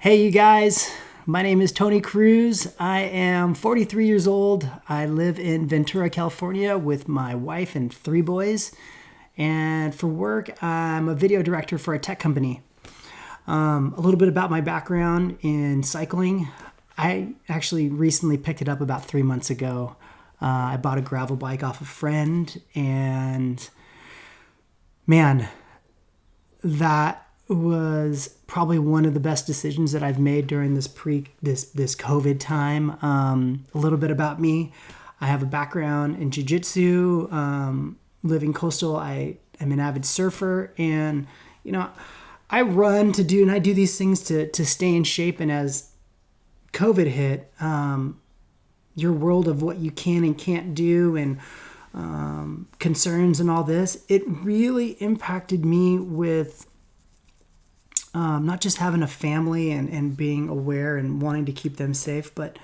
Hey, you guys. My name is Tony Cruz. I am 43 years old. I live in Ventura, California with my wife and 3 boys. And for work, I'm a video director for a tech company. A little bit about my background in cycling. I actually recently picked it up about 3 months ago. I bought a gravel bike off a friend, and man, that was probably one of the best decisions that I've made during this COVID time. A little bit about me: I have a background in jiu-jitsu, living coastal. I am an avid surfer, and I run to do, and I do these things to stay in shape. And as COVID hit, your world of what you can and can't do, and concerns and all this, it really impacted me with not just having a family and being aware and wanting to keep them safe, but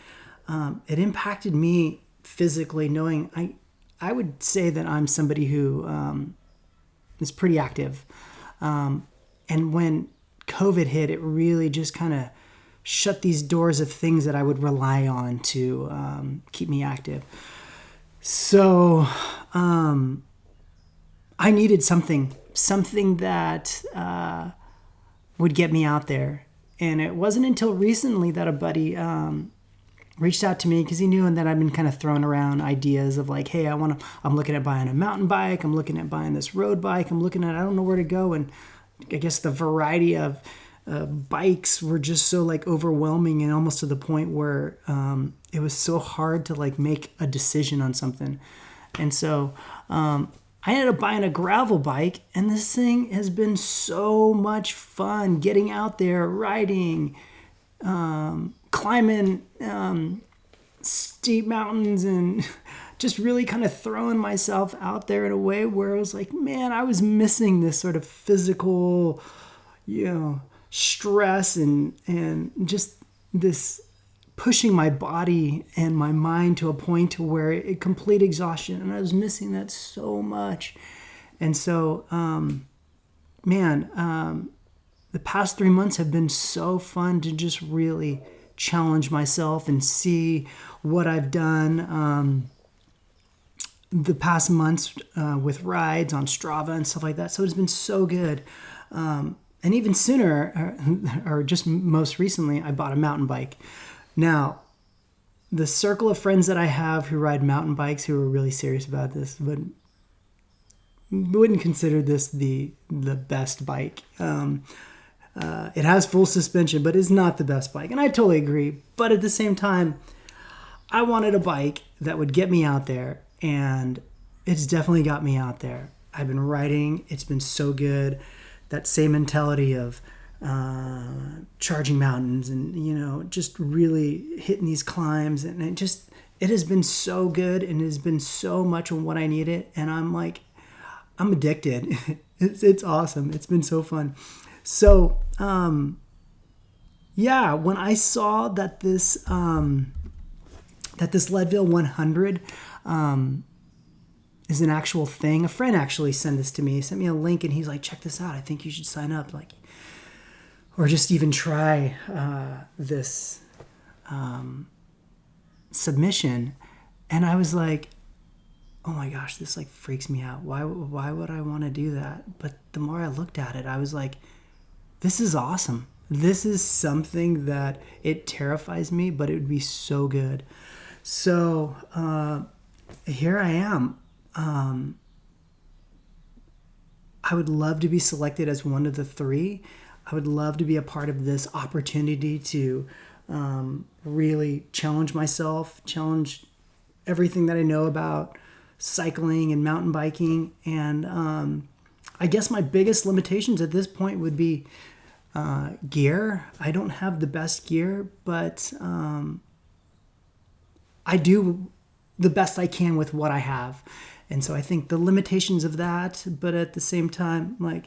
it impacted me physically, knowing I would say that I'm somebody who is pretty active. And when COVID hit, it really just kind of shut these doors of things that I would rely on to keep me active. So I needed something that would get me out there. And it wasn't until recently that a buddy reached out to me, because he knew that I've been kind of throwing around ideas of like, hey, I'm looking at buying a mountain bike. I'm looking at buying this road bike. I don't know where to go. And I guess the variety of bikes were just so like overwhelming, and almost to the point where it was so hard to like make a decision on something. And so I ended up buying a gravel bike, and this thing has been so much fun getting out there, riding, climbing steep mountains, and just really kind of throwing myself out there in a way where I was like, man, I was missing this sort of physical, stress and just this pushing my body and my mind to a point to where it complete exhaustion, and I was missing that so much. And so the past 3 months have been so fun to just really challenge myself and see what I've done the past months with rides on Strava and stuff like that. So it's been so good. And even sooner, or just most recently, I bought a mountain bike. Now, the circle of friends that I have who ride mountain bikes, who are really serious about this, but wouldn't consider this the best bike. It has full suspension, but it's not the best bike. And I totally agree. But at the same time, I wanted a bike that would get me out there, and it's definitely got me out there. I've been riding. It's been so good. That same mentality of charging mountains and, just really hitting these climbs. And it has been so good, and it has been so much of what I needed. And I'm addicted. It's awesome. It's been so fun. So, when I saw that this Leadville 100 is an actual thing, a friend actually sent this to me. He sent me a link, and he's like, check this out. I think you should sign up. Or just even try this submission. And I was like, oh my gosh, this like freaks me out. Why would I want to do that? But the more I looked at it, I was like, this is awesome. This is something that it terrifies me, but it would be so good. So here I am. I would love to be selected as one of the 3. I would love to be a part of this opportunity to really challenge myself, challenge everything that I know about cycling and mountain biking. And I guess my biggest limitations at this point would be gear. I don't have the best gear, but I do the best I can with what I have. And so I think the limitations of that, but at the same time, I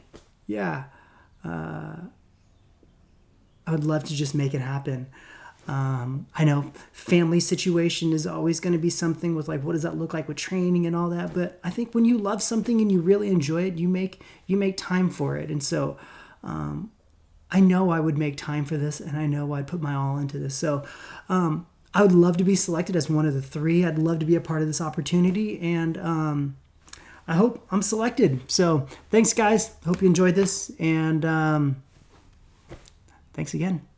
would love to just make it happen. I know family situation is always going to be something with like, what does that look like with training and all that? But I think when you love something and you really enjoy it, you make time for it. And so I know I would make time for this, and I know I'd put my all into this. So I would love to be selected as one of the 3. I'd love to be a part of this opportunity, and I hope I'm selected. So thanks, guys. Hope you enjoyed this, and thanks again.